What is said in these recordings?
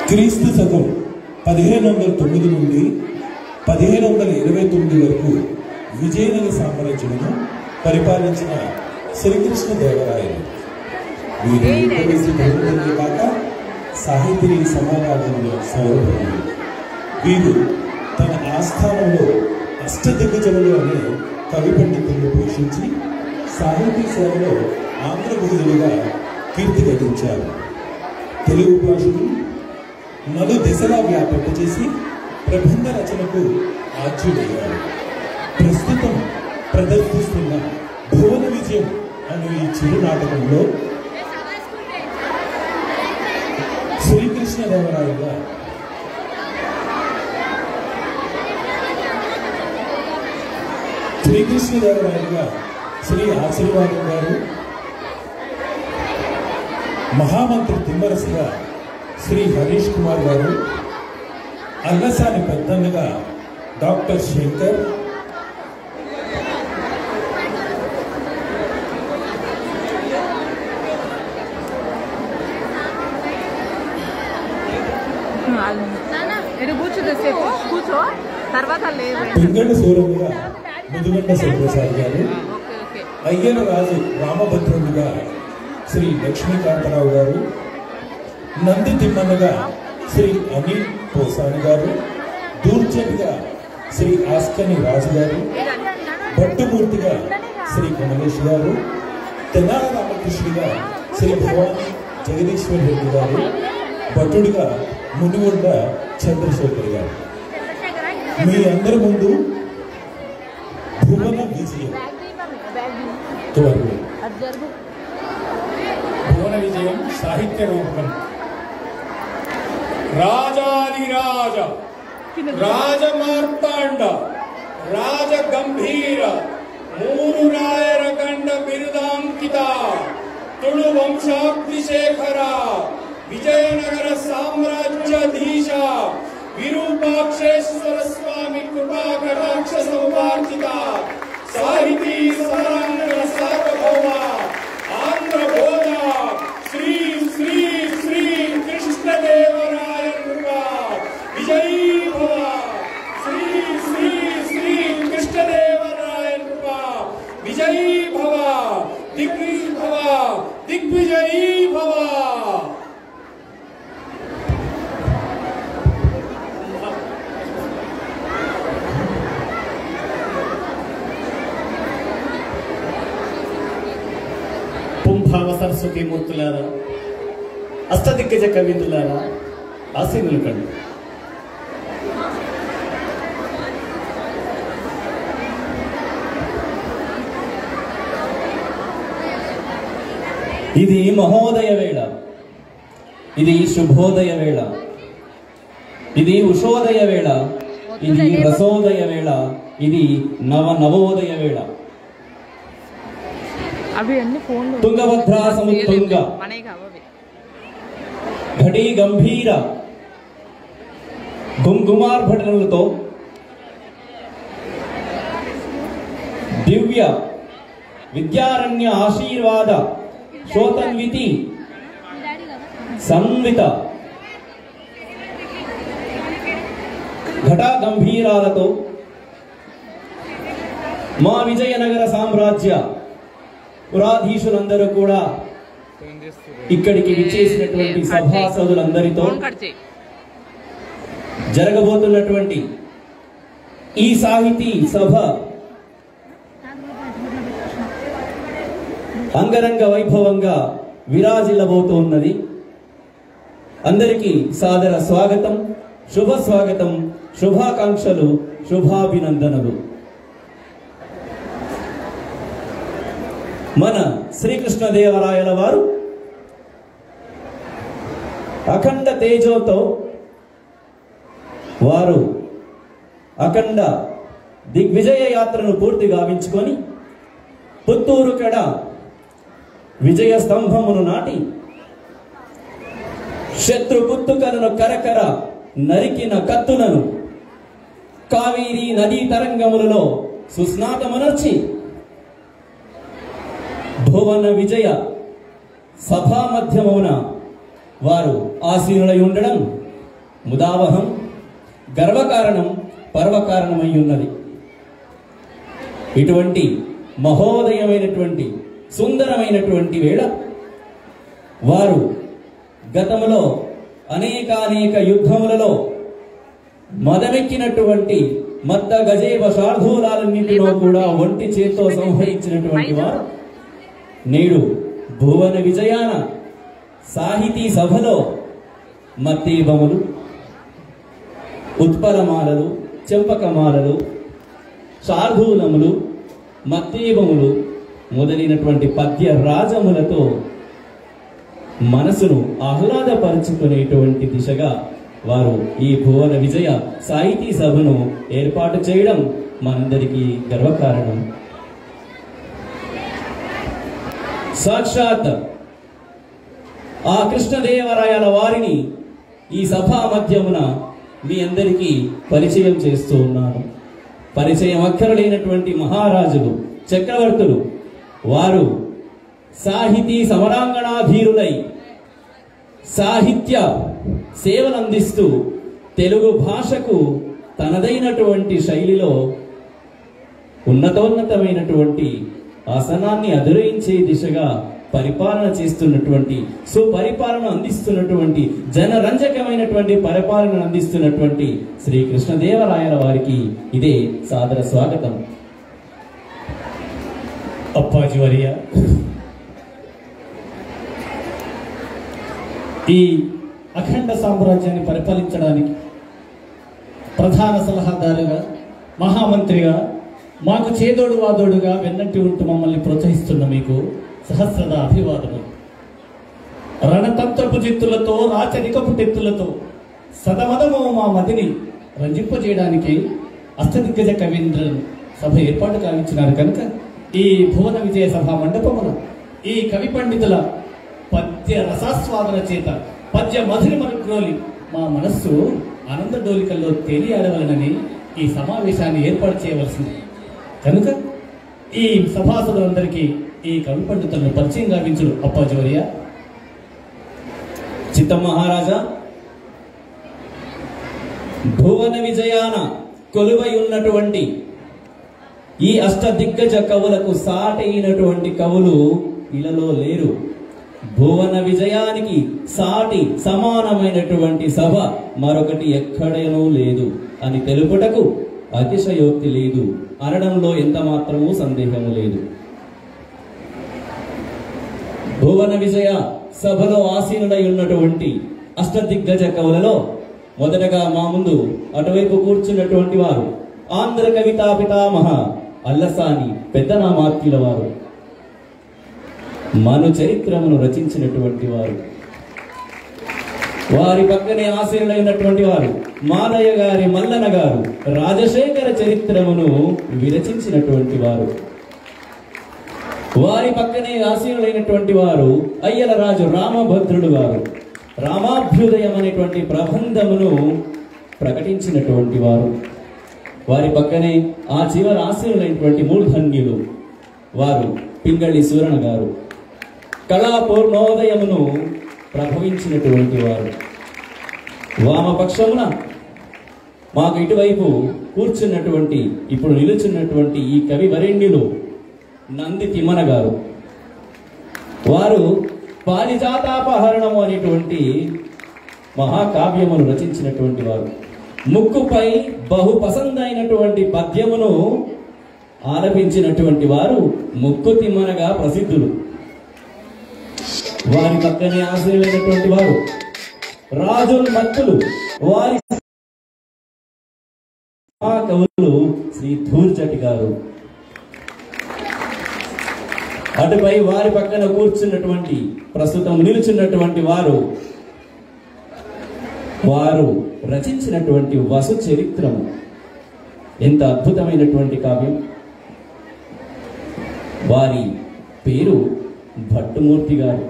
క్రీస్తు శకం 1509 నుండి 1529 వరకు విజయనగర సామ్రాజ్యమును పరిపాలించిన శ్రీకృష్ణ దేవరాయలు. వీరు కాక సాహితీ సమారాధనలో సౌరభులు. వీరు తన ఆస్థానంలో అష్టదిగ్గజములు అనే కవి పండితులను పోషించి సాహితీ సేవలో ఆంధ్రభూతులుగా కీర్తి గడించారు. తెలుగు భాషను నలు దిశలా వ్యాపింపచేసి ప్రబంధ రచనకు ఆద్యుడయ్యారు. ప్రస్తుతం ప్రదర్శిస్తున్న భువన విజయం అనే ఈ చిరు నాటకంలో శ్రీకృష్ణదేవరాయలుగా శ్రీ ఆశీర్వాదం గారు, మహామంత్రి తిమ్మరసుగా శ్రీ హరీష్ కుమార్ గారు, అల్లసాని పెద్దన్నగా డాక్టర్ శంకర్, పింగళ సూరముగా ముదుగండ శివప్రసాద్ గారు, అయ్యన రాజు రామభద్రునిగా శ్రీ లక్ష్మీకాంతరావు గారు, నంది తిమ్మన్నగా శ్రీ అనిల్ పోసాని గారు, దూర్చటిగా శ్రీ ఆస్కని రాజు గారు, భట్టుమూర్తిగా శ్రీ కమలేష్ గారు, తెనాల రామకృష్ణుడిగా శ్రీ భవాని జగదీశ్వర్ రెడ్డి గారు, భట్టుడిగా మునిగొండ చంద్రశేఖర్ గారు. మీ అందరి ముందు భువన విజయం సాహిత్య రూపకం. రాజాదిరాజ రాజమార్తాండ రాజ గంభీర మూరు రాయర కండ బిరుదాంకిత తుళు వంశాబ్దిశేఖర విజయనగర సామ్రాజ్యాధీశ విరూపాక్షేశ్వర స్వామి కృపాకటాక్ష సౌపార్జిత సాహితీ సమరాంగణ సార్వభౌమ ఆంధ్ర బోధ శ్రీ శ్రీ శ్రీ కృష్ణదేవరాయ విజయీ భవ. శ్రీ శ్రీ శ్రీ కృష్ణదేవరాయ విజయీ భవ, దిగ్విజయీ భవ. పుంభావ సరస్వతి మూర్తులారా, అష్టదిగ్గజ కవీంద్రులారా, ఆశీనులు కండి. ఇది మహోదయ వేళ, ఇది శుభోదయ వేళ, ఇది ఉషోదయ వేళ, ఇది రసోదయ వేళ, ఇది నవోదయ వేళ. తుంగభద్రా సముత్తుంగ ఘటీ గంభీర గుంగుమార్భటనలతో దివ్య విద్యారణ్య ఆశీర్వాద శోతన్వితి సన్విత ఘటా గంభీరాలతో మా విజయనగర సామ్రాజ్య పురాధీశులందరూ కూడా ఇక్కడికి విచ్చేసినటువంటి సభాసదులందరితో జరగబోతున్నటువంటి ఈ సాహితీ సభ అంగరంగ వైభవంగా విరాజిల్లబోతున్నది. అందరికీ సాదర స్వాగతం, శుభ స్వాగతం, శుభాకాంక్షలు, శుభాభినందనలు. మన శ్రీకృష్ణదేవరాయల వారు అఖండ తేజోతో వారు అఖండ దిగ్విజయ యాత్రను పూర్తి గావించుకొని పుత్తూరు కడ విజయ స్తంభమును నాటి శత్రు పుత్తుకలను కరకర నరికిన కత్తులను కావేరీ నదీ తరంగములలో సుస్నాతమనర్చి భువన విజయ సభా మధ్యమున వారు ఆసీనులై ఉండడం ముదావహం, గర్వకారణం, పర్వకారణమై ఉన్నది. ఇటువంటి మహోదయమైనటువంటి సుందరమైనటువంటి వేళ వారు గతంలో అనేకానేక యుద్ధములలో మదమెక్కినటువంటి మత్త గజేవ శార్దూలాలన్నింటిలో కూడా ఒంటి చేత్తో సంహరించినటువంటి వారు నేడు భువన విజయాన సాహితీ సభలో మత్తీబములు, ఉత్పలమాలలు, చెంపకమాలలు, శార్దూలములు, మత్తీబములు మొదలైనటువంటి పద్య రాజములతో మనసును ఆహ్లాదపరుచుకునేటువంటి దిశగా వారు ఈ భువన విజయ సాహితీ సభను ఏర్పాటు చేయడం మనందరికీ గర్వకారణం. సాక్షాత్ ఆ కృష్ణదేవరాయల వారిని ఈ సభా మధ్యమున మీ అందరికీ పరిచయం చేస్తూ ఉన్నాను. పరిచయం అక్కరలేనటువంటి మహారాజులు, చక్రవర్తులు వారు సాహితీ సమరాంగణాధీరులై సాహిత్య సేవలందిస్తూ తెలుగు భాషకు తనదైనటువంటి శైలిలో ఉన్నతోన్నతమైనటువంటి ఆసనాన్ని అధిరోహించే దిశగా పరిపాలన చేస్తున్నటువంటి, సుపరిపాలన అందిస్తున్నటువంటి, జనరంజకమైనటువంటి పరిపాలన అందిస్తున్నటువంటి శ్రీ కృష్ణదేవరాయల వారికి ఇదే సాదర స్వాగతం. అప్పాజీ వర్య, ఈ అఖండ సామ్రాజ్యాన్ని పరిపాలించడానికి ప్రధాన సలహాదారుగా, మహామంత్రిగా, మాకు చేదోడు వాదోడుగా వెన్నంటి ఉంటూ మమ్మల్ని ప్రోత్సహిస్తున్న మీకు సహస్రద అభివాదములు. రణతంత్రపు జిత్తులతో, రాచరికపు టెత్తులతో సదమదము మా మదిని రంజింపజేయడానికి అష్టదిగ్గజ కవీంద్రులను సభ ఏర్పాటు కావించినారు కనుక ఈ భువన విజయ సభా మండపమున ఈ కవి పండితుల పద్య రసాస్వాదన చేత పద్య మధురి మరుగ్రోలి మా మనస్సు ఆనంద డోలికల్లో తేలియాడవలనని ఈ సమావేశాన్ని ఏర్పాటు చేయవలసింది కనుక ఈ సభాసదులందరికీ ఈ కవి పండితులను పరిచయం గావించుడు అప్పాజీ వర్య. చిత్త మహారాజా, భువన విజయాన కొలువై ఉన్నటువంటి ఈ అష్టదిగ్గజ కవులకు సాటైనటువంటి కవులు ఇలలో లేరు. భువన విజయానికి సాటి సమానమైనటువంటి సభ మరొకటి ఎక్కడేనూ లేదు అని తెలుపుటకు అతిశయోక్తి లేదు, అనడంలో ఎంత మాత్రమూ సందేహము లేదు. భువన విజయ సభలో ఆసీనులై ఉన్నటువంటి అష్టదిగ్గజ కవులలో మొదటగా మా ముందు అటువైపు కూర్చున్నటువంటి వారు ఆంధ్ర కవితా పితామహ అల్లసాని పెద్దనామాత్యుల వారు, మను చరిత్రమును రచించినటువంటి వారు. వారి పక్కనే ఆశీనులైనటువంటి వారు మాదయ్య గారి మల్లన గారు రాజశేఖర చరిత్రమును విరచించినటువంటి వారు. వారి పక్కనే ఆశీనులైనటువంటి వారు అయ్యల రాజు రామభద్రుడు గారు రామాభ్యుదయం అనేటువంటి ప్రబంధమును ప్రకటించినటువంటి వారు. వారి పక్కనే ఆ చివరి ఆశీనులైనటువంటి మూర్ధన్యులు వారు పింగళి సూరణ గారు కళాపూర్ణోదయమును ప్రభవించినటువంటి వారు. వామపక్షమున మాకు ఇటువైపు కూర్చున్నటువంటి, ఇప్పుడు నిలుచున్నటువంటి ఈ కవి వరేణ్యులు నంది తిమ్మన గారు. వారు పారిజాతాపహరణము అనేటువంటి మహాకావ్యమును రచించినటువంటి వారు. ముక్కుపై బహు పసందైనటువంటి పద్యమును ఆలపించినటువంటి వారు ముక్కు తిమ్మనగా ప్రసిద్ధులు. వారి పక్కనే ఆశ్రయమైనటువంటి వారు రాజుల్ మత్తులు, వారి కవులు శ్రీ ధూర్జటి గారు. అటుపై వారి పక్కన కూర్చున్నటువంటి, ప్రస్తుతం నిలుచున్నటువంటి వారు రచించినటువంటి వసు చరిత్రము ఎంత అద్భుతమైనటువంటి కావ్యం. వారి పేరు భట్టుమూర్తి గారు.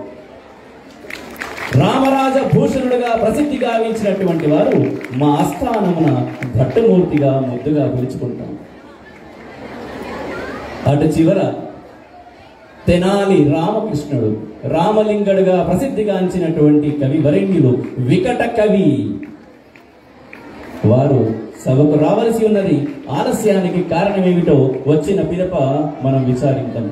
రామరాజ భూషణుడుగా ప్రసిద్ధి గావించినటువంటి వారు మా ఆస్థానమున భట్టుమూర్తిగా ముద్దుగా పిలుచుకుంటాం. అటు చివర తెనాలి రామకృష్ణుడు రామలింగడుగా ప్రసిద్ధిగాంచినటువంటి కవి వరేణ్యులు వికట కవి. వారు సభకు రావలసి ఉన్నది. ఆలస్యానికి కారణమేమిటో వచ్చిన పిదప మనం విచారిద్దాం.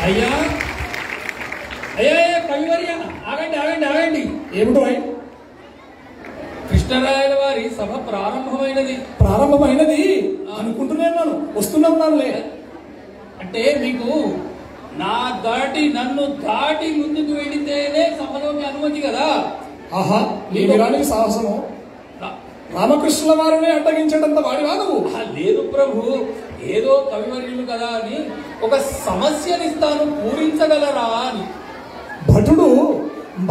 అయ్యా అయ్యా కవివర్య, ఆగండి ఆగండి ఆగండి. ఏమిటో కృష్ణరాయల వారి సభ ప్రారంభమైనది అనుకుంటున్నాను, వస్తున్నానులే. అంటే మీకు నన్ను దాటి ముందుకు వెళితేనే సభలోకి అనుమతి కదా. ఆహా, మీ వీరానికి సాహసము. రామకృష్ణుల వారిని అడ్డగించడంత వాడివా నువ్వు? లేదు ప్రభు, ఏదో కవివర్యులు కదా అని ఒక సమస్యనిస్తాను, పూరించగలరా అని. భటుడు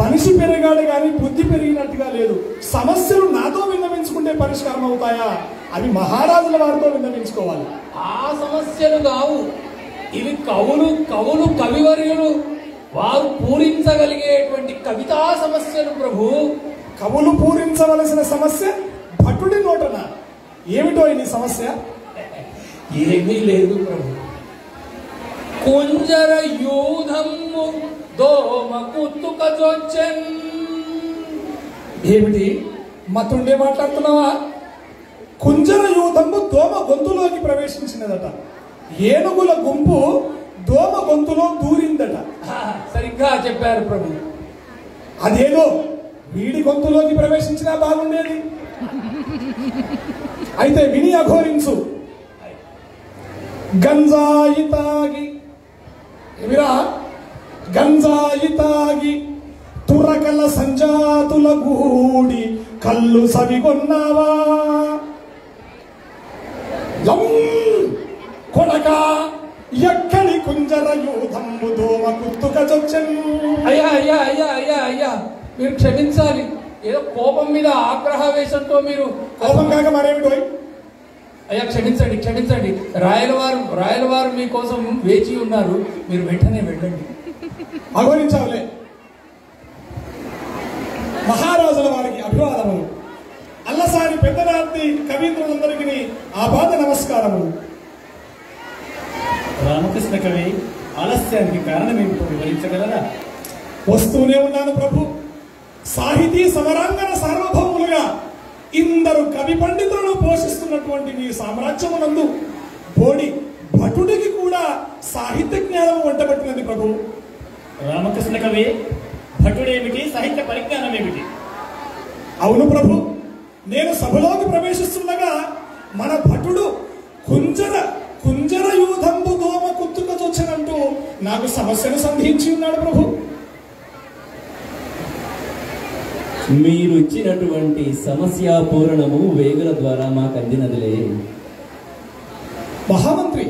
మనిషి పెరిగాడు కానీ బుద్ధి పెరిగినట్టుగా లేదు. సమస్యలు నాతో విన్నవించుకుంటే పరిష్కారం అవుతాయా? అవి మహారాజుల వారితో విన్నవించుకోవాలి. ఆ సమస్యలు కావు ఇవి. కవులు కవివర్యులు వారు పూరించగలిగేటువంటి కవితా సమస్యలు ప్రభు. కవులు పూరించవలసిన సమస్య భటుడి నోటన. ఏమిటో ఈ సమస్య? ఏమీ లేదు ప్రభు. కుంజర యూధము దోమ కుత్తుకజొచ్చెన్. ఏమిటి మతుండే మాట్లాడుతున్నావా? కుంజర యూధము దోమ గొంతులోకి ప్రవేశించినదట. ఏనుగుల గుంపు దోమ గొంతులో దూరిందట. సరిగ్గా చెప్పారు ప్రభు. అదేదో వీడి గొంతులోకి ప్రవేశించినా బాగుండేది. అయితే విని అఘోరించు. గంజాయి తాగి ఎవిరా గంజాయి తాగి తురకల సంజాతుల గూడి కళ్ళు సవిగొన్నావా? కొడక ఎక్కడి కుంజర యూధంబు దోమ కుత్తుకజొచ్చెన్. అయ్యా అయ్యా అయ్యా అయ్యా అయ్యా, మీరు క్షమించాలి. ఏదో కోపం మీద ఆగ్రహవేశంతో మీరు. కోపం కాక మరేమిటో? అయ్యా క్షమించండి క్షమించండి. రాయలవారు మీకోసం వేచి ఉన్నారు, మీరు వెంటనే వెళ్ళండి. అగోరించాలే. మహారాజుల వారికి అభివాదములు. అల్లసాని పెద్దరాత్రి కవీంద్రులందరికీ ఆపాద నమస్కారములు. రామకృష్ణ కవి ఆలస్యానికి కారణమేమిటో వివరించగలరా? వస్తూనే ఉన్నాను ప్రభు. సాహితీ సమరాంగణ సార్వభౌములుగా ఇందరు కవి పండితులను పోషిస్తున్నటువంటి మీ సామ్రాజ్యమునందు బోడి భటుడికి కూడా సాహిత్య జ్ఞానం వంటబట్టినది ప్రభు. రామకృష్ణ కవి భటుడేమిటి, సాహిత్య పరిజ్ఞానం ఏమిటి? అవును ప్రభు, నేను సభలోకి ప్రవేశిస్తుండగా మన భటుడు కుంజర యూధంబు దోమ కుత్తుకజొచ్చెనంటూ నాకు సమస్యను సంధించి ఉన్నాడు ప్రభు. మీరు ఇచ్చినటువంటి సమస్య పూరణము వేగుల ద్వారా మాకు అందినదిలే. మహామంత్రి,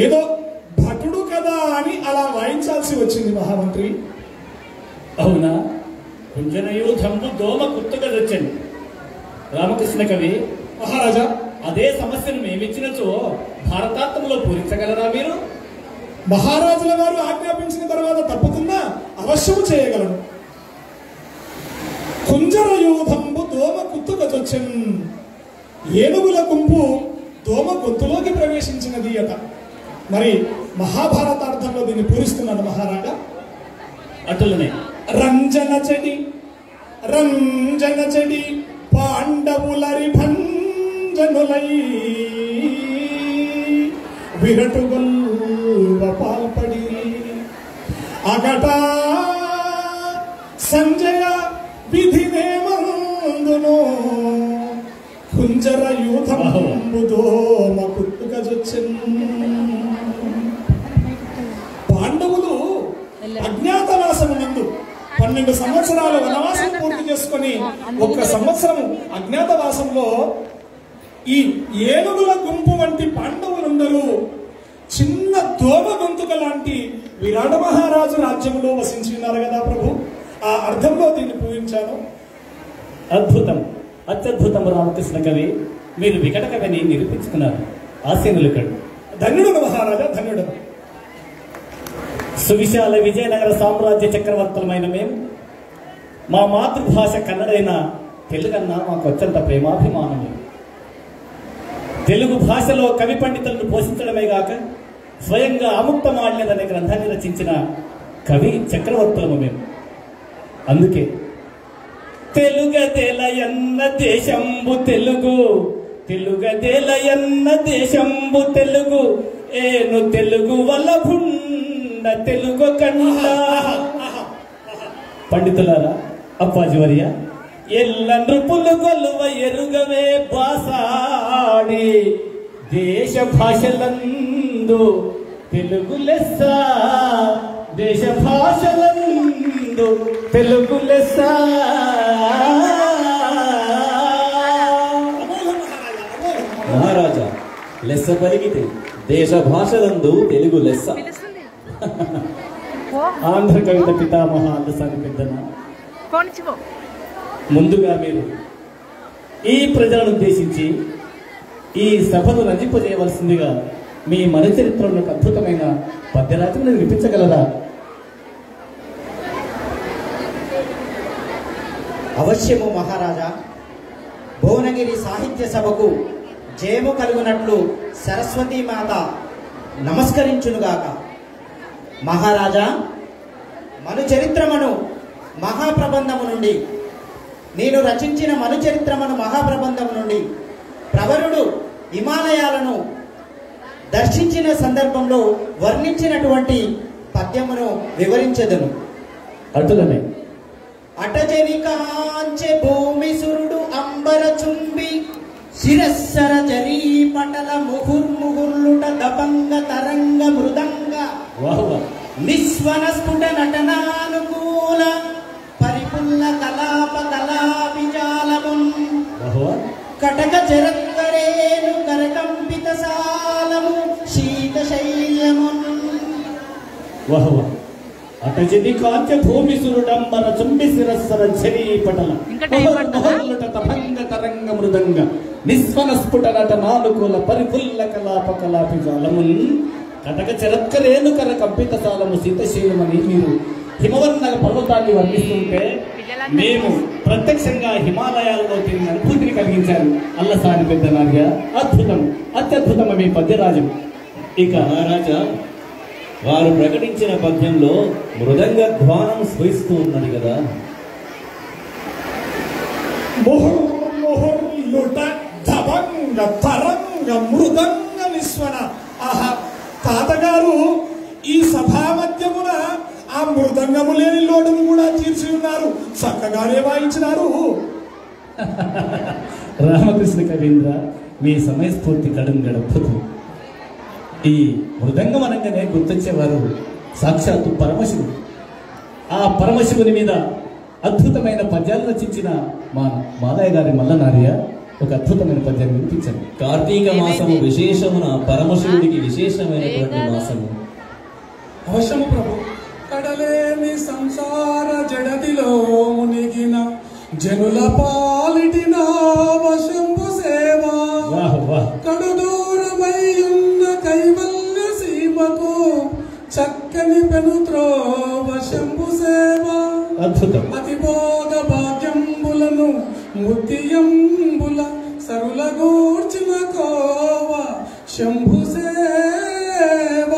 ఏదో భటుడు కదా అని అలా వాయించాల్సి వచ్చింది మహామంత్రి. అవునా? కుంజరయూధంబు దోమ కుత్తుకజొచ్చెను. రామకృష్ణ కవి మహారాజా, అదే సమస్యను మేమిచ్చినచో భారతాత్మలో పూరించగలరా మీరు? మహారాజుల వారు ఆజ్ఞాపించిన తర్వాత తప్పుతున్నా అవశ్యము చేయగలను. కుంజర యూధంబు దోమ కుత్తుకజొచ్చెన్. ఏనుగుల గుంపు దోమ గొంతులోకి ప్రవేశించినది అట. మరి మహాభారతార్థంలో దీన్ని పూరిస్తున్నాడు మహారాజా. అటులనే రంజన చెడి పాండవులరి భంజనులై విరటుగొల్వ పాల్పడి అగట సంజయ విధినేమందును కుంజర యూధంబు దోమ కుత్తుకజొచ్చెన్. పాండవులు అజ్ఞాతవాసమునందు 12 సంవత్సరాలు వనవాసం పూర్తి చేసుకుని 1 సంవత్సరం అజ్ఞాతవాసంలో ఈ ఏనుగుల గుంపు వంటి పాండవులందరూ చిన్న దోమ గొంతుక లాంటి విరాట మహారాజు రాజ్యంలో వసించినారు కదా ప్రభు. ఆ అర్థంలో దీన్ని పూజించాను. అద్భుతం, అత్యద్భుతం రామకృష్ణ కవి. మీరు వికట కవిని నిరూపించుకున్నారు. ఆశీనులకండి. ధన్యుడు మహారాజా, ధన్యుడు. సువిశాల విజయనగర సామ్రాజ్య చక్రవర్తులమైన మేము మా మాతృభాష కన్నడైన తెలుగన్నా మాకు అత్యంత ప్రేమాభిమానము. తెలుగు భాషలో కవి పండితులను పోషించడమే గాక స్వయంగా ఆముక్తమాల్యదనే గ్రంథాన్ని రచించిన కవి చక్రవర్తులము మేము. అందుకే తెలుగదేలయన్న దేశంబు తెలుగు, తెలుగదేలయన్న దేశంబు తెలుగు, ఏను తెలుగు వల్లభుండ తెలుగు కన్న. పండితులారా, అప్పాజివర్య, ఎల్ల నృపులు గొలువ ఎరుగవే బాసాడి, దేశ భాషలందు తెలుగు లెస్స, దేశ భాషలందు తెలుగు లెస్స. మహారాజా, లెస్స పలికితే దేశ భాషలందు తెలుగు లెస్స. ఆంధ్ర కవిత పితామహ అల్లసాని పెద్దన, ముందుగా మీరు ఈ ప్రజలను ఉద్దేశించి ఈ సభను రంజింపజేయవలసిందిగా మీ మన చరిత్రలో అద్భుతమైన పద్యరాజును వినిపించగలరా? అవశ్యము మహారాజా. భువనగిరి సాహిత్య సభకు జయము కలుగునట్లు సరస్వతీ మాత నమస్కరించునుగాక. మహారాజా, మను చరిత్రమను మహాప్రబంధము నుండి, నేను రచించిన మను చరిత్రమను మహాప్రబంధము నుండి ప్రవరుడు హిమాలయాలను దర్శించిన సందర్భంలో వర్ణించినటువంటి పద్యమును వివరించెదను. అటులనే అటజని కాంచె భూమి సురుడు అంబర చుంబి, శిరస్సర జరీ పటల ముహుర్ముహుర్లుట దబంగ తరంగ మృదంగ, నిస్వన స్ఫుట నటనానుకూల పరిపుల్ల కలాప కళాభిజాలమున్, కటక జరత్కరేను కరకంపిత సాలము శీత శైల్యమున్. అటజని కాంచె భూమి సురుడంబర చుంబి శిరస్సర జరీ పటల ముహుర్ముహుర్లుట దబంగ తరంగ మృదంగ, నిస్వన స్ఫుట నటనానుకూల పరిపుల్ల కలాప కళాభిజాలమున్, కటక చరత్కరేను కర కంపిత సాలము శీతశీలమని మీరు హిమవర్ణ పర్వతాన్ని వర్ణిస్తుంటే మేము ప్రత్యక్షంగా హిమాలయాలలో తిరిగిన అనుభూతిని కలిగించారు అల్లసాని పెద్ద నార్య. అద్భుతం, అత్యద్భుతం మీ పద్యరాజం. ఇక మహారాజా, వారు ప్రకటించిన పద్యంలో మృదంగ ధ్వానం స్ఫురిస్తూ ఉన్నది కదా. ముహుర్ముహుర్లుట దబంగ తరంగ మృదంగ నిస్వన. ఆహా, తాతగారు ఈ సభా మధ్యమున ఆ మృదంగము లేని లోటును కూడా తీర్చి ఉన్నారు. చక్కగానే వాయించినారు. రామకృష్ణ కవీంద్ర, మీ సమయస్ఫూర్తి కడుంగడద్భుతం. ఈ మృదంగం అనగానే గుర్తొచ్చేవారు సాక్షాత్తు పరమశివుడు. ఆ పరమశివుని మీద అద్భుతమైన పద్యాలు రచించిన మా మాదయ్య గారి మల్లనార్య ఒక అద్భుతమైన పద్యాన్ని వినిపించండి. కార్తీక మాసము విశేషమున పరమశివుడికి విశేషమైనటువంటి మాసము. అవశ్యము ప్రభు. కడలేని సంసార జడదిలో మునిగిన జనుల పాలిటిన వశంభు సేవ, కడుదూరమయ్యున్న కైవల్య సీమకు చక్కని పెనుత్రోవ శంభు సేవ. అద్భుతం. అతిభోగ భాగ్యంబులను ముత్యంబుల సరుల గూర్చిన కోవ శంభు సేవ.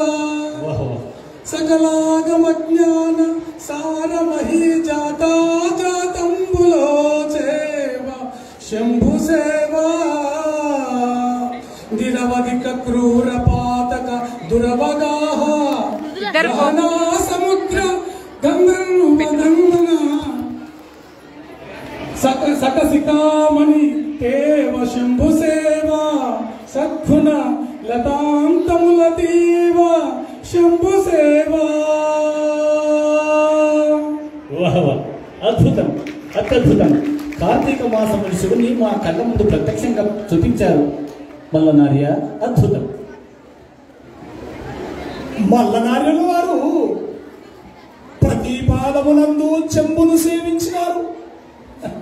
సకలాగమ జ్ఞాన సారమహి జాతా జాతంబులో చేవ శంభు సేవ. నిరవధిక క్రూర పాతక దురవగాహ గ్రహణా సముద్ర గంగన సకసికామణి తేవ శంభు సేవ. సద్గుణ లతాంతముల తీవ శంభు సేవ. అద్భుతం, అత్యద్భుతం. కార్తీక మాసం శివుని మా కళ్ళ ముందు ప్రత్యక్షంగా చూపించారు మల్లనార్య. అద్భుతం. మల్లనార్యుల వారు ప్రతి పాదమునందు చెంబును సేవించినారు.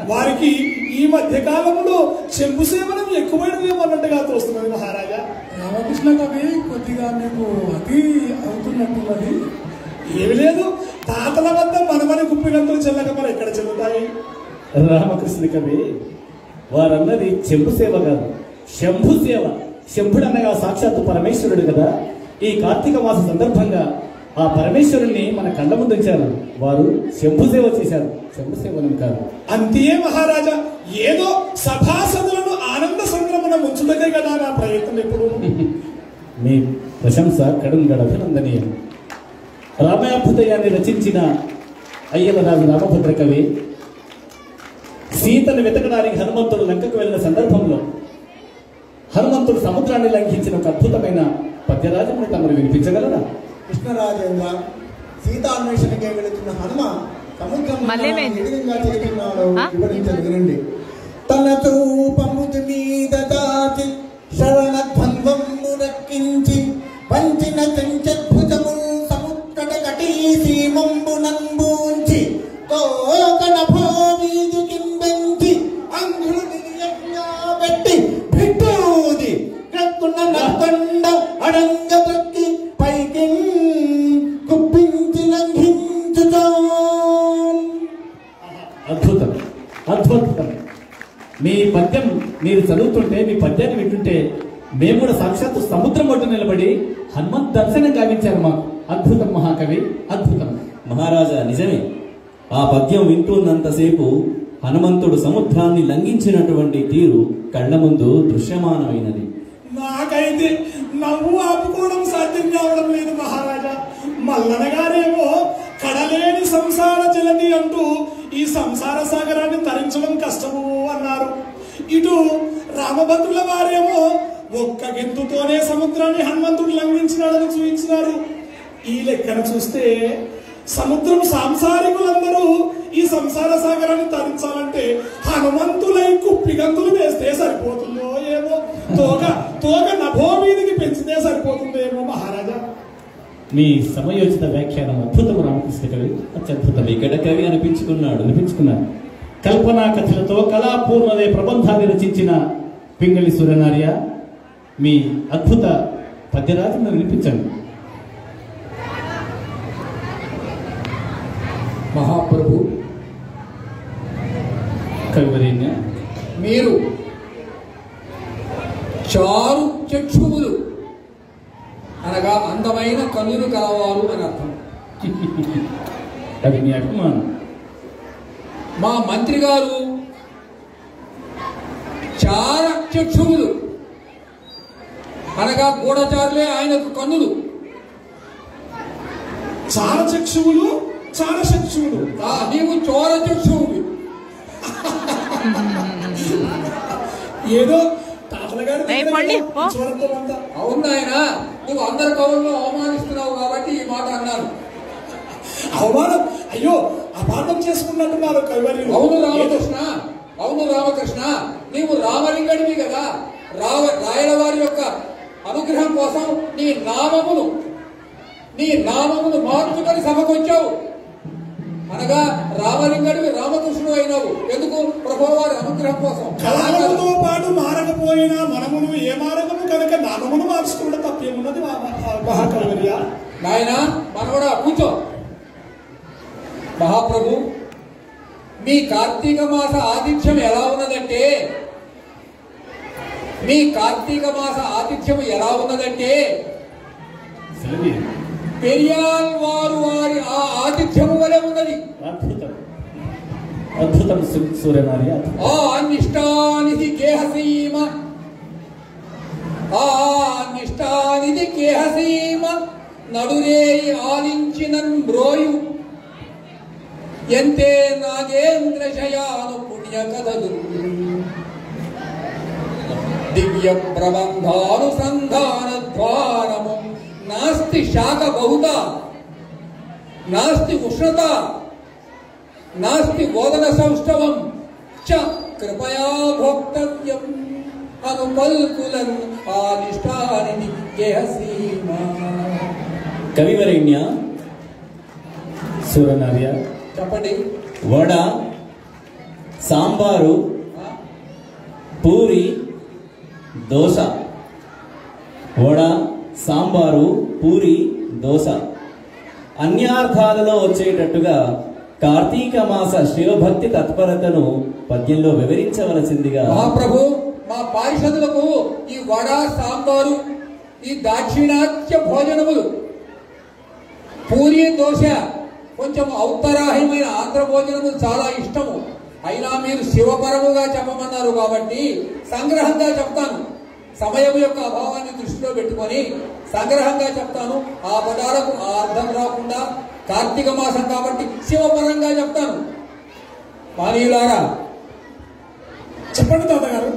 వారికి ఈ మధ్య కాలంలో చెంబు సేవనం ఎక్కువైనదేమన్నట్టుగా తోస్తున్నది మహారాజా. రామకృష్ణ కవి కొద్దిగా మీకు అతి అవుతున్నట్టున్నది. ఏమి లేదు, తాతల వద్ద మనమని గుప్పినందులు చెల్లక మరి ఎక్కడ చెల్లుతాయి. రామకృష్ణ కవి వారన్నది చెంబు సేవ కాదు, శంభు సేవ. శంభుడు అనగా సాక్షాత్తు పరమేశ్వరుడు కదా. ఈ కార్తీక మాస సందర్భంగా ఆ పరమేశ్వరుణ్ణి మన కళ్ళ ముందు ఉంచారు. వారు శంభు సేవ చేశారు, శంభు సేవనం కాదు. అంతే మహారాజా, ఏదో సభాసదులను ఆనంద సంక్రమణ ముంచుదగే కదా నా ప్రయత్నం ఎప్పుడు. మీ ప్రశంస కడుంగడ అభినందనీయం. రామాభ్యుదయాన్ని రచించిన అయ్యలరాజు రామభద్ర కవి సీతను వెతకడానికి హనుమంతుడు లంకకు వెళ్ళిన సందర్భంలో హనుమంతుడు సముద్రాన్ని లంఘించిన ఒక అద్భుతమైన పద్యరాజమును తమరు వినిపించగలరా? కృష్ణరాజేంద్ర సీతాన్వేషణకే వెళుతున్న హనుమ సముద్రం చేస్తున్నాడో వివరించదు వినండి. తన రూపముది మీద దాచి శరణధ్వంద్వము రక్కించి వంచిన చెంచద్భుతము సముద్రట కటీసి మంబునంబూంచి తోకన భోవీదు కింబెంచి అంగుళి పెట్టి భిట్టూది కక్కున్న నక్కండ అడంగ దొక్కి పైకి కుప్పించి లంఘించుతో. అద్భుతం, అద్భుతం. మీ పద్యం మీరు చదువుతుంటే, మీ పద్యాన్ని వింటుంటే మేము కూడా సాక్షాత్తు సముద్రం ఒడ్డు నిలబడి హనుమంత్ దర్శనం గావించారు మాకు. అద్భుతం మహాకవి, అద్భుతం. మహారాజా, నిజమే. ఆ పద్యం వింటున్నంతసేపు హనుమంతుడు సముద్రాన్ని లంఘించినటువంటి తీరు కళ్ళ ముందు దృశ్యమానమైనది. నాకైతే నవ్వు ఆపుకోవడం సాధ్యం కావడం లేదు మహారాజా. మల్లన గారేమో కడలేని సంసార జలది అంటూ ఈ సంసార సాగరాన్ని తరించడం కష్టము అన్నారు. ఇటు రామభద్రుల వారేమో ఒక్క గెంతుతోనే సముద్రాన్ని హనుమంతుడు లంఘించినాడని చూపించినారు. ఈ లెక్కన చూస్తే సముద్రం సాంసారికులందరూ ఈ సంసార సాగరాన్ని తరించాలంటే హనుమంతులై కుప్పిగంతులు వేస్తే సరిపోతుందో ఏమో, తోక నభోమీదికి పెంచితే సరిపోతుందేమో మహారాజా. మీ సమయోచిత వ్యాఖ్యానం అద్భుతం రామకృష్ణ కవి, అత్యద్భుతం. వికట కవి అనిపించుకున్నారు. కల్పనా కథలతో కళాపూర్ణదే ప్రబంధాన్ని రచించిన పింగళి సూర్యనార్య, మీ అద్భుత పద్యరాజును వినిపించండి. మహాప్రభు, కవివరేణ్య, మీరు చారు చక్షువులు అనగా అందమైన కన్నులు కలవారు అని అర్థం. అది మీ అభిమానం. మా మంత్రి గారు చార చక్షువులు అనగా గూఢచారులే ఆయనకు కన్నులు. చారచక్షువులు, చారచక్షువులు, నీవు చోర చక్షువులు. ఏదో తాతల గారు అవును ఆయన, నువ్వు అందరి కవుల్లో అవమానిస్తున్నావు కాబట్టి ఈ మాట అన్నాను. అవమానం? అయ్యో, అపార్థం చేసుకున్నట్టున్నారు కవివర్యులు. అవును రామకృష్ణ, అవును రామకృష్ణ, నీవు రామలింగడివి కదా. రాయల వారి యొక్క అనుగ్రహం కోసం నీ నామమును మార్చుకొని సభకొచ్చావు అనగా రామలింగడివి రామకృష్ణుడు అయినావు. ఎందుకు? ప్రభువారి అనుగ్రహం కోసం. కాలముతో పాటు మారకపోయినా మనమును ఏ మారకము కనుక నామమును మార్చుకుంటే తప్పేమున్నది మహాకవివర్య. నాయన మనవడా కూర్చో. మహాప్రభు, మీ కార్తీక మాస ఆతిథ్యం ఎలా ఉన్నదంటే పెరియాల్ వారి ఆ ఆతిథ్యము వలె ఉన్నది. అద్భుతం, అద్భుతం సూర్యనార్య. ఆ నిష్ఠానిధి కేహసీమ నడురేయి ఆలించినన్ బ్రోయు ఎంతే నాగేంద్ర శయాను పుణ్య కథలు దివ్య ప్రబంధానుసంధాన ద్వారము నాస్తి శాఖ బహుత నాస్తి ఉష్ణత నాస్తి బోధన సౌష్ఠవం చ కృపయా భోక్తవ్యం అనుపల్కులన్ ఆనిష్టాని కేహసీమ. కవివరేణ్య, సూర్యనార్య చెప్పండి. వడ, సాంబారు, పూరి, దోశ. వడ, సాంబారు, పూరి, దోశ అన్యార్థాలలో వచ్చేటట్టుగా కార్తీక మాస శివభక్తి తత్పరతను పద్యంలో వివరించవలసిందిగా. మహాప్రభు, మా పారిషదులకు ఈ వడ, సాంబారు, ఈ దాక్షిణాత్య భోజనములు, పూరి, దోశ, కొంచెం ఔత్తరాహ్యమైన ఆంధ్ర భోజనములు చాలా ఇష్టము. అయినా మీరు శివపరముగా చెప్పమన్నారు కాబట్టి సంగ్రహంగా చెప్తాను. సమయం యొక్క అభావాన్ని దృష్టిలో పెట్టుకొని సంగ్రహంగా చెప్తాను. ఆ పదాలకు ఆ అర్థం రాకుండా కార్తీక మాసం కాబట్టి శివపరంగా చెప్తాను. పానీయులారా, చెప్పండి తాతగారు.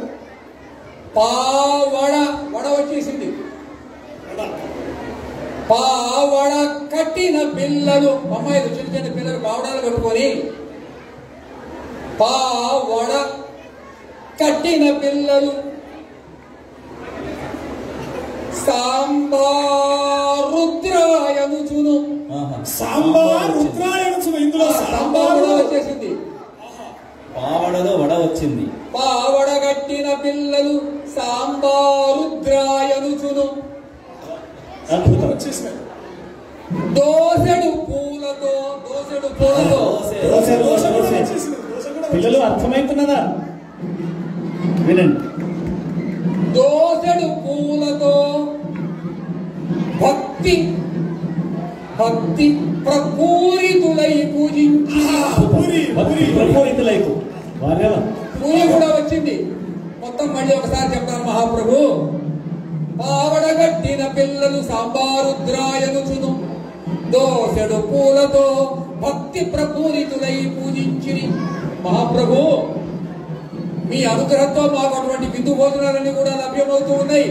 పావడ, వడ వచ్చేసింది. పావడ కట్టిన పిల్లలు, అమ్మాయిలు చిన్న చిన్న పిల్లలు పావడాలు కట్టుకొని, పావడ కట్టిన పిల్లలు సాంబారుద్రాయనుచును. సాంబార్ రుద్రాయనుచును. ఇందులో సాంబారు వచ్చేసింది. పావడలో వడ వచ్చింది. పావడ కట్టిన పిల్లలు సాంబారుద్రాయనుచును. అద్భుతం. వచ్చేసినాయి. దోసెడు పూలతో, దోసెడు పూలతో, దోశ దోశ దోశ. వచ్చేసినాయి. దోశ కూడా పిల్లలు అర్థమవుతున్నదా? వినండి. దోసెడు పూలతో భక్తి భక్తి ప్రపూరితులై పూజించి. పూరి పూరి ప్రపూరితులైపు వారేవా పూరి కూడా వచ్చింది. మొత్తం మళ్ళీ ఒకసారి చెప్తాను మహాప్రభు. పావడగట్టిన పిల్లలు సాంబారుద్రాయనుచును, దోసెడు పూలతో భక్తి ప్రపూరితులై పూజించిరి. మహాప్రభు, మీ అనుగ్రహంతో మాకు అటువంటి విందు భోజనాలన్నీ కూడా లభ్యమవుతూ ఉన్నాయి.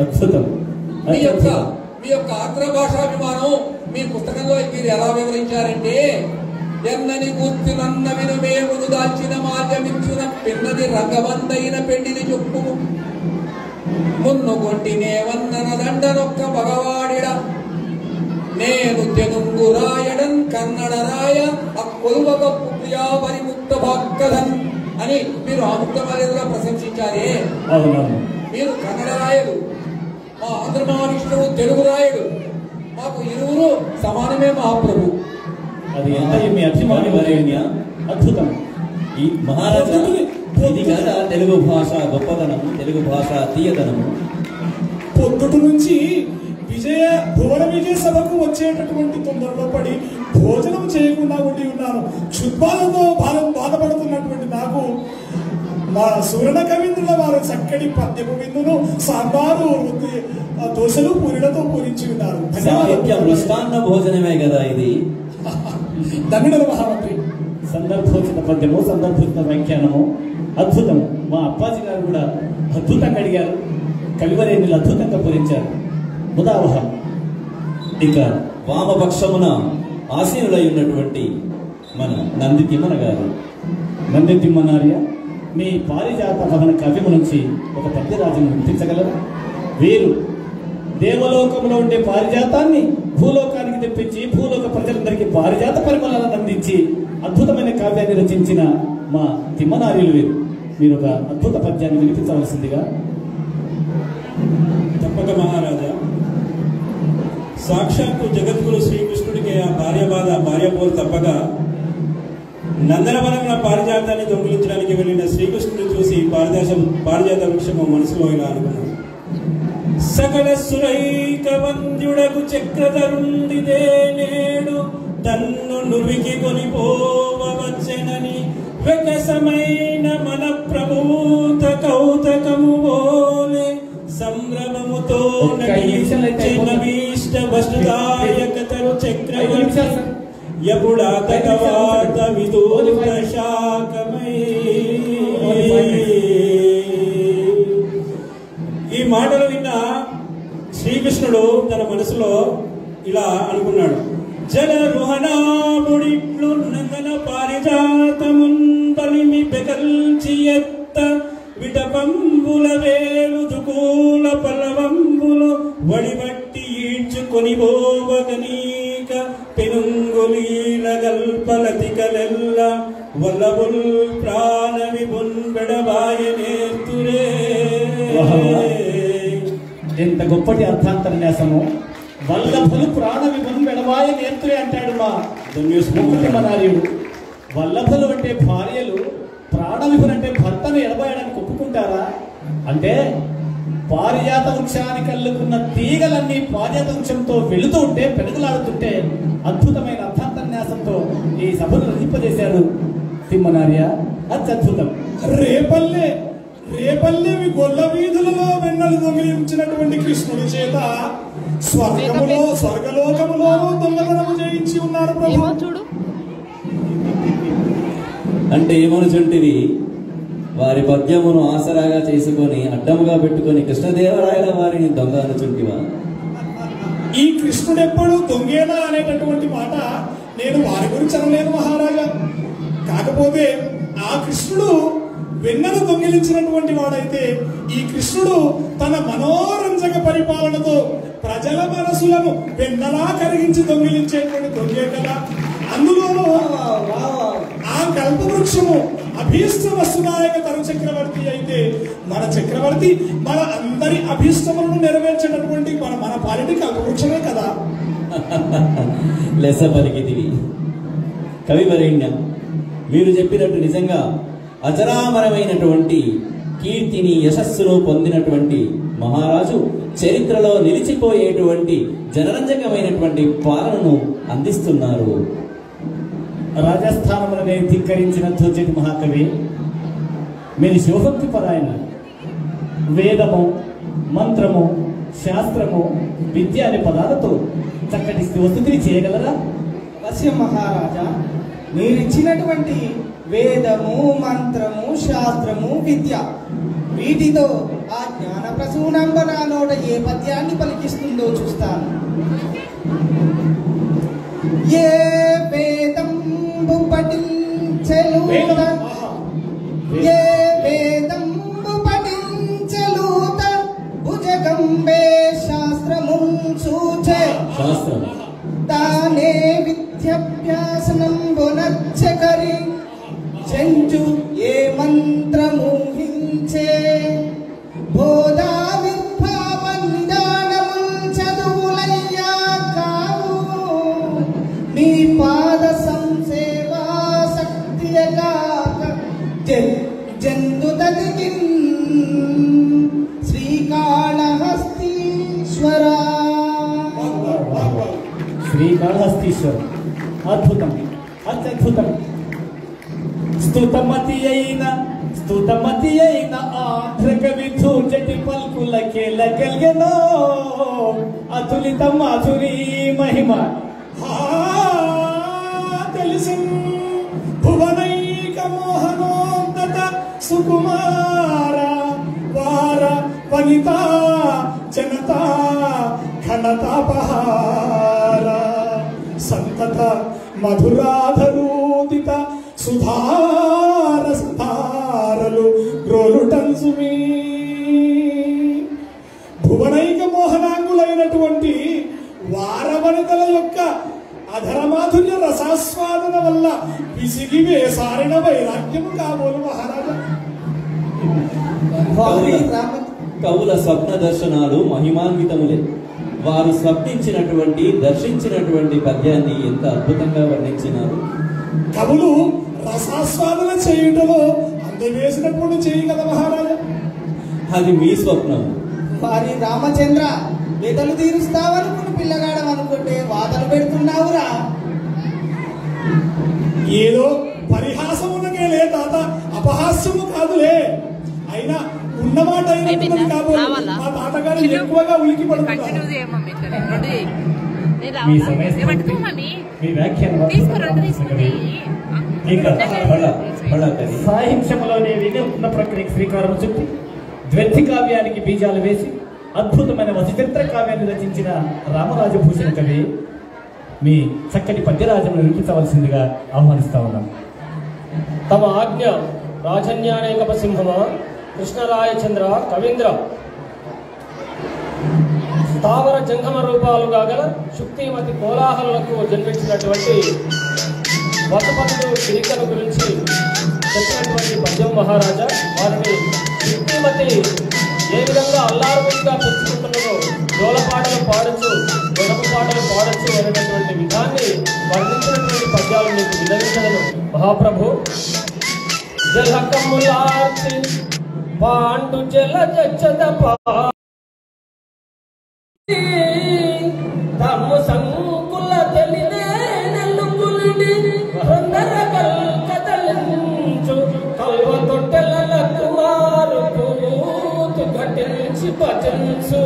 అద్భుతం. మీ యొక్క ఆంధ్ర భాషాభిమానం మీ పుస్తకంలో మీరు ఎలా వివరించారంటే, ఎన్నని గుర్తునన్న వినుమేమును దాల్చిన మాల్యమిచ్చున పిన్నది రంగవందైన పెండిని చెప్పును, మున్నుగొంటినేవన్నన దండనొక్క మగవాడిడ, నేను తెనుంగు రాయడన్ కన్నడ రాయ అక్కొలువగ ప్రియా పరిముక్త భాక్కదన్ అని మీరు ఆముక్తమాలేదుగా ప్రశంసించారే. అవునవును. మీరు కన్నడ రాయడు, మా ఆంధ్ర మహావిష్ణువు తెలుగు రాయడు. మాకు ఇరువురు సమానమే మహాప్రభు. అది ఎంత మీ అభిమాని వరేణ్య. అద్భుతం. ఈ మహారాజా, ఇది కదా తెలుగు భాష గొప్పదనము, తెలుగు భాష తీయదనము. పొద్దుటి నుంచి భువన విజయ సభకు వచ్చేటటువంటి తొందరలో పడి భోజనం చేయకుండా ఉండి ఉన్నాను. క్షుద్బాలతో బాధపడుతున్నటువంటి నాకు మా సువర్ణ కవీంద్రుల వారు చక్కటి పద్యపు విందును సాంబారు దోశలు పూరిలతో పూరించి ఉన్నారు. సాహిత్య మృష్టాన్న భోజనమే కదా ఇది. ధన్యుడు మహామంత్రి. సందర్భోచిత పద్యము, సందర్భోచిత వ్యాఖ్యానము అద్భుతం. మా అప్పాజీ గారు కూడా అద్భుతంగా అడిగారు. కవివరేణులు అద్భుతంగా పూరించారు. ముదావహ. ఇక వామపక్షమున ఆసీనులై ఉన్నటువంటి మన నంది తిమ్మన గారు. నంది తిమ్మనార్య, మీ పారిజాత భవన కవ్యము నుంచి ఒక పద్యరాజును గుర్తించగలరు? వీరు దేవలోకంలో ఉండే పారిజాతాన్ని భూలోకానికి తెప్పించి భూలోక ప్రజలందరికీ పారిజాత పరిమళాలను అందించి అద్భుతమైన కావ్యాన్ని రచించిన మా తిమ్మనార్యులు వీరు. మీరు ఒక అద్భుత పద్యాన్ని వినిపించవలసిందిగా. తప్పక మహారాజా. సాక్షాత్తు జగద్గురు శ్రీకృష్ణుడికి ఆ భార్యాపోరు తప్పగా నందనవనంలో పారిజాతాన్ని దొంగిలించడానికి వెళ్ళిన శ్రీకృష్ణుడు చూసి పారిజాత వృక్షము మనసులో ఇలా అనుకున్నాడు. సకల సురైక వంద్యుడకు చక్రధరుండిదే నేడు తన్ను నురికి కొనిపోవచ్చెనని వెకసమైన మన ప్రభూత కౌతకము ఓలే సంభ్రమముతో నవీష్ట వస్తుదాయకతరు చక్రవర్తి ఎప్పుడాతకవార్త విదూత శాఖమై. ఈ మాటలు విన్న శ్రీకృష్ణుడు తన మనసులో ఇలా అనుకున్నాడు. జలరుహనాముడిట్లు నందన పారిజాతమున్ బలిమి పెకల్చి ఎత్త విటపంబుల వేలు దుకూల పల్లవంబులు వడిబట్టి ఈడ్చుకొని పోవగనీక పెనుంగులీల గల్పలతికలెల్ల వల్లబుల్ ప్రాణ విభున్ బెడబాయ నేర్తురే. ఎంత గొప్పటి అర్థాంతర్న్యాసము. వల్లభులు ప్రాణ విభును వెడవాయ నేర్తురే అంటాడు మా ముక్కుతిమ్మనార్యుడు వల్లభులు అంటే భార్యలు, ప్రాణవిభులంటే భర్తను ఎడబాయడానికి ఒప్పుకుంటారా? అంటే పారిజాత వృక్షానికి అల్లుకున్న తీగలన్నీ పారిజాత వృక్షంతో వెళుతూ ఉంటే, పెనుగులాడుతుంటే అద్భుతమైన అర్థాంతన్యాసంతో ఈ సభను రంజింపజేశారు తిమ్మనార్య. అత్యద్భుతం. రేపల్లె గొల్ల వీధులలో వెన్నలు దొంగిలించినటువంటి కృష్ణుడి చేత స్వర్గలోకములో దొంగతనము చేయించి ఉన్నారు ప్రభు. అంటే ఏమనుచుంటివి? వారి పద్యమును ఆసరాగా చేసుకొని అడ్డముగా పెట్టుకొని కృష్ణదేవరాయల వారిని దొంగ అనుచుంటివా? ఈ కృష్ణుడెప్పుడు దొంగేనా అనేటటువంటి మాట నేను వారి గురించి అనలేదు మహారాజా. కాకపోతే ఆ కృష్ణుడు వెన్నను దొంగిలించినటువంటి వాడైతే, ఈ కృష్ణుడు తన మనోరంజక పరిపాలనతో ప్రజల మనసులను వెన్నలా కరిగించి దొంగిలించేటువంటి దొంగే కదా. అందులోనూ ఆ కల్పవృక్షము అభీష్ట వస్తునాయక తరు చక్రవర్తి అయితే, మన చక్రవర్తి మన అందరి అభీష్టములను నెరవేర్చేటటువంటి మన పాలిటి కల్పవృక్షమే కదా. లెస పలికితివి కవివరేణ్యం. మీరు చెప్పినట్టు నిజంగా అజరామరమైనటువంటి కీర్తిని, యశస్సును పొందినటువంటి మహారాజు చరిత్రలో నిలిచిపోయేటువంటి జనరంజకమైనటువంటి పాలనను అందిస్తున్నారు. రాజస్థానములనే ధిక్కరించిన ధ్వజటి మహాకవి మీరు శివభక్తి పరాయణ. వేదము, మంత్రము, శాస్త్రము, విద్య అనే పదాలతో చక్కటి స్తుతిని చేయగలరా? వశ్య మహారాజా, మీరిచ్చినటువంటి వేదము, మంత్రము, శాస్త్రము, విద్య, వీటితో ఆ జ్ఞాన ప్రసూనంబ నా నోట ఏ పద్యాన్ని పలికిస్తుందో చూస్తాను. ఏ వేదంబు పఠించెలూత, ఏ వేదంబు పఠించెలూత, భుజగంబే శాస్త్రమున్ సూచే, తానే విద్యాభ్యాసనంబునచ్చకరి చెంచు ఏ మంత్రము హించే, బోధా విద్భావ నిదానముల్ చదువులయ్యా కావు, మీ పాద సంసేవా శక్తియగాక జంతు తదిగిన్ శ్రీకాళహస్తీశ్వర. శ్రీకాళహస్తీశ్వర అద్భుతం, అత్యద్భుతం. స్తుతమతి అయిన ఆంధ్రక విధూచటి పల్కులకే లగల్గెనో అతులిత మాధురీ మహిమ. తెలిసి భువనైక మోహనోన్నత సుకుమార వార వనిత జనత ఘనతాపహార సంతత మధురాధరూదిత సుధార సుధారలు గ్రోలుటన్సుమీ. భువనైక మోహనాంగులైనటువంటి వారవనితల యొక్క అధరమాధుర్య రసాస్వాదన వల్ల విసిగి వేసారిన వైరాగ్యము కాబోలు మహారాజా. కవుల స్వప్న దర్శనాలు మహిమాన్వితములే. వారు స్వప్నించినటువంటి, దర్శించినటువంటి పద్యాన్ని ఎంత అద్భుతంగా వర్ణించినారు. కవులు రసాస్వాదన చేయుటలో అందవేసినప్పుడు చేయి కదా మహారాజా. అది మీ స్వప్నం. వారి రామచంద్ర, వెదలు తీరుస్తావనుకుని పిల్లగాడం అనుకుంటే వాదలు పెడుతున్నావురా. ఏదో పరిహాసమునకే లే తాత, అపహాస్యము కాదులే. అయినా ఉన్నమాట అయినట్టున్నది కాబోలు మా తాతగారు ఎక్కువగా ఉలికి పడుతున్నారు. మీ సమయస్ఫూర్తి, మీ వ్యాఖ్యానం సాహిత్యంలోనే వినూత్న ప్రక్రియకు శ్రీకారం చుట్టి ద్వ్యర్థి కావ్యానికి బీజాలు వేసి అద్భుతమైన వసుచిత్ర కావ్యాన్ని రచించిన రామరాజభూషణ కవి మీ చక్కటి పద్యరాజను నిరూపించవలసిందిగా ఆహ్వానిస్తా ఉన్నాం. తమ ఆజ్ఞ రాజన్యానేకప సింహమ కృష్ణరాయచంద్ర కవీంద్ర. స్థావర జంగమ రూపాలుగా గల శుక్తిమతి కోలాహలకు జన్మించినటువంటి వసపతులు గిరికల గురించి చెప్పినటువంటి పద్యం మహారాజా. వారిని శుక్తిమతి ఏ విధంగా అల్లారుగా పుచ్చుకుంటున్నదో జోలపాటలు పాడచ్చు, గొడవ పాటలు పాడచ్చు అనేటువంటి విధాన్ని వర్ణించినటువంటి పద్యాలు మీకు వినవించగలను మహాప్రభు. జలకములార్చి పాండు జల జచ్చద తమ్ము సంకుల తెలినే నెల్లుకులిడి తొందరగల్ కదలించు కల్వ తొట్టెల కుమారు కూతు ఘటించి భజించు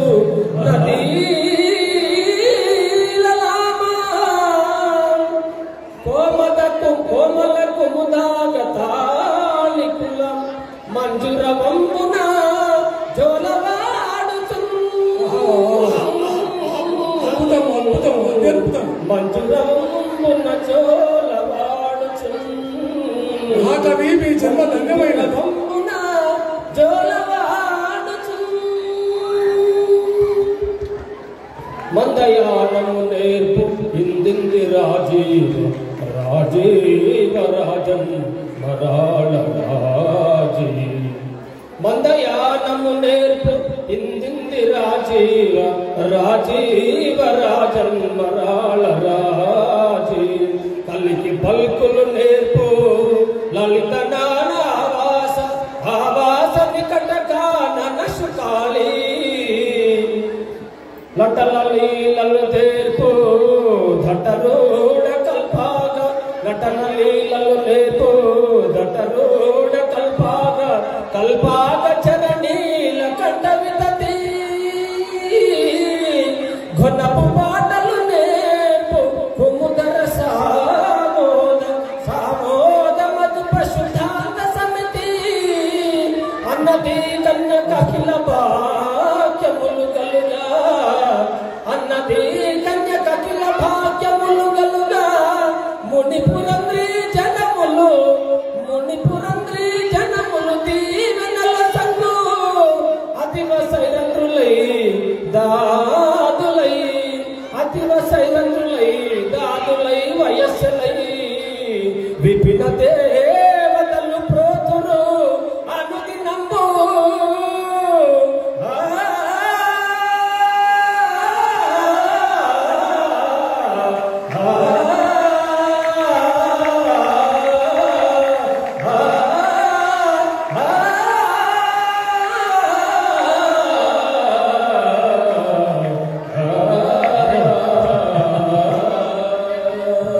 కోమలకు కోమలకు ముదాగతాళికుల మంజుర వంపున జోలవాడుతు మంజుర వంపున జోలవాడుచు వంపున జోలవాడుచు మందయానము నేర్పు ఇందింది రాజీవ రాజీవ రాజన్ మరాళ రాజీ. మందయానము నేర్పు ఇందింది రాజీవ రాజీవ రాజన్ మరాళ రాజీ. కలికి పల్కులు నేర్పు లలిత నానావాస ఆవాస నికటగాన నశుకాళీ. లటలీలలు తేర్పు ధటరోడ కల్పాగ నటనలీలలు నేర్పు ధటరోడ కల్పాగ కల్పాగ చరణీల కంఠ వితతి. ఘనపు పాటలు నేర్పు కుముదర సామోద సామోద మధు పశుధాన సమితి. అన్నది కన్య కఖిల భాగ్యములు కలుగా అన్నది కన్య కఖిల భాగ్యములు కలుగా. మునిపురంద్రీ జనములు మునిపురంద్రీ జనములు దీవెనల సంగు అతివ సైరంధ్రులై దాదులై అతివ సైరంధ్రులై దాదులై వయస్సులై విపిన దేవతలు ప్రోతురు అనుదినంబు.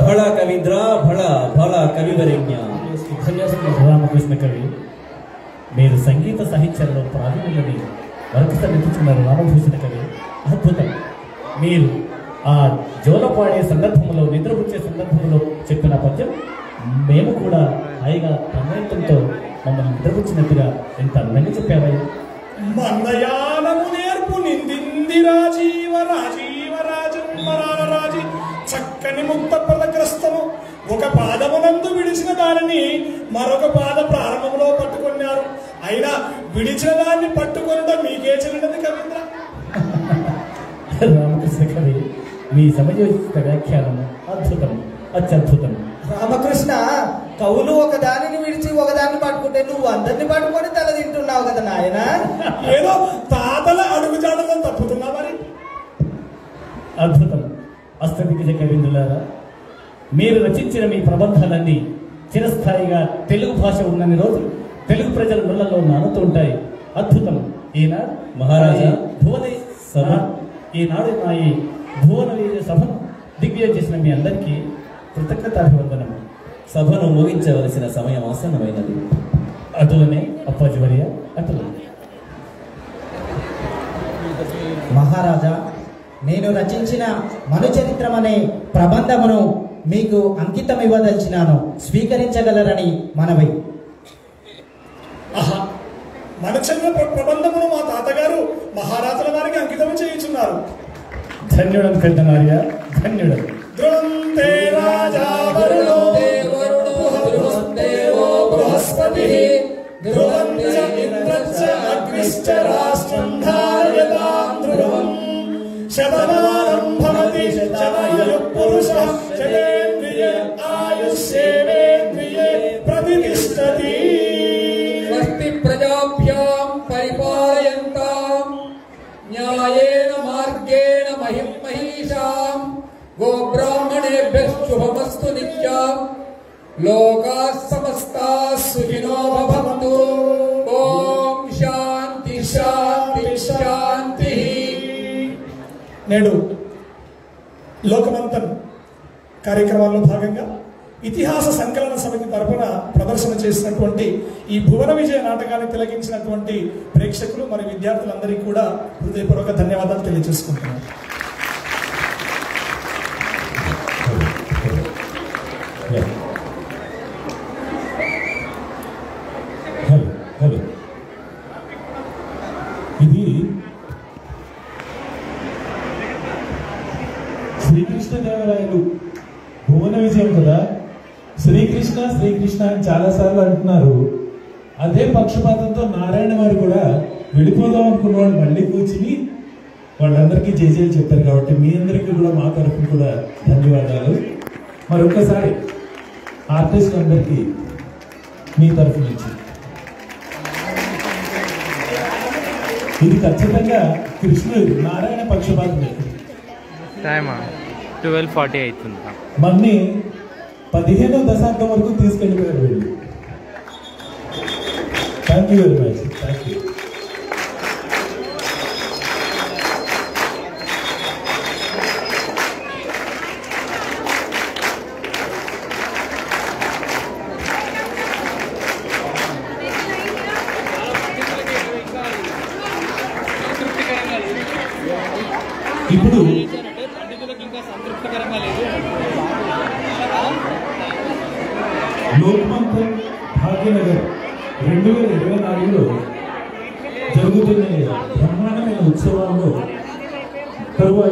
భళ కవీంద్ర భళ భళ కవివరేణ్య. రామకృష్ణ కవి, మీరు సంగీత సాహిత్యంలో ప్రావీణ్యులని వరకత నెట్టుచున్నారు రామభూషణ కవి. అద్భుతం. మీరు ఆ జోలపాడే సందర్భంలో నిద్రపుచ్చే సందర్భంలో చెప్పిన పద్యం మేము కూడా హాయిగా తన్మయంతో మమ్మల్ని నిద్రపుచ్చినట్టుగా ఎంత అందంగా చెప్పావయ్యా. మందయానము నేర్పు నిందింది రాజీవ రాజీవ రాజన్మరాల రాజీ. చక్కని ముక్త పదగ్రస్తము ఒక పాదమునందు విడిచిన దానిని మరొక పాద ప్రారంభంలో పట్టుకున్నారు. అయినా విడిచిన దాన్ని పట్టుకొనడం మీకే చెల్లినది కవీంద్ర. రామకృష్ణ కవి, మీ సమయోచిత వ్యాఖ్యానం అద్భుతం, అత్యద్భుతం. రామకృష్ణ, కవులు ఒక దానిని విడిచి ఒకదాన్ని పట్టుకుంటే నువ్వు అందరిని పట్టుకొని తల తింటున్నావు కదా నాయన. ఏదో తాతల అడుగుజాడలను తప్పుతున్నా మరి. అద్భుతం. అష్టదిగ్గజ కవీంద్రులారా, మీరు రచించిన మీ ప్రబంధాలన్నీ చిరస్థాయిగా తెలుగు భాష ఉన్నన్ని రోజులు తెలుగు ప్రజల ముళ్ళల్లో నానుతూ ఉంటాయి. అద్భుతం. ఈనాడు మహారాజా ఈనాడు మా ఈ భువన విజయ సభను దిగ్విజయం చేసిన మీ అందరికీ కృతజ్ఞతాభివందనం. సభను ముగించవలసిన సమయం ఆసన్నమైనది. అటులనే అప్పాజివర్య అటులు. మహారాజా, నేను రచించిన మనుచరిత్రం అనే ప్రబంధమును మీకు అంకితం ఇవ్వదలిచినాను, స్వీకరించగలరని మనవి. ఆహా, మనచంద్ర ప్రబంధమును మా తాతగారు మహారాజుల వారికి అంకితం చేయించున్నారు. ధన్యుడం పెద్ద నార్య, ధన్యుడం. ధ్రువంతే రాజా వరుణో ధ్రువందేవో బృహస్పతిః ధ్రువంచ ఇంద్రశ్చ అగ్నిశ్చ రాష్ట్రం ధారయతాం ధ్రువం. శతమానం భవతి శతాయుః పురుషః శతేంద్రియే ఆయుష్యేవేంద్రియే ప్రతిష్ఠతి. స్వస్తి ప్రజాభ్యాం పరిపాలయంతాం న్యాయేన మార్గేణ లోకాః సమస్తాః సుఖినో భవంతు. ఓం శాంతి శాంతి శాంతి. నేడు లోకమంతన్ కార్యక్రమాల్లో భాగంగా ఇతిహాస సంకలన సమితి తరపున ప్రదర్శన చేసినటువంటి ఈ భువన విజయ నాటకాన్ని తిలకించినటువంటి ప్రేక్షకులు మరి విద్యార్థులందరికీ కూడా హృదయపూర్వక ధన్యవాదాలు తెలియజేసుకుంటున్నాను. హలో, ఇది శ్రీకృష్ణదేవరాయలు భువన విజయం కదా. శ్రీకృష్ణ శ్రీకృష్ణ అని చాలాసార్లు అంటున్నారు. అదే పక్షపాతంతో నారాయణ వారు కూడా వెళ్ళిపోదాం అనుకున్న వాళ్ళు మళ్ళీ కూర్చుని వాళ్ళందరికీ జయజయలు చెప్పారు. కాబట్టి మీ అందరికీ కూడా మా తరఫున కూడా ధన్యవాదాలు. మరొకసారి ఆర్టిస్ట్ అందరికీ మీ తరఫు నుంచి ఇది ఖచ్చితంగా కృష్ణుడు నారాయణ పక్షపాతమే. టైమా 12:40 అవుతుంది. మన్ని 15వ దశాబ్దం వరకు తీసుకెళ్ళిపోయారు వీళ్ళు. Thank you very much. Thank you. ఇప్పుడు లోక్మంతన్ భాగ్యనగర్ 2024లో జరుగుతున్న బ్రహ్మాండమైన ఉత్సవాల్లో తరువాత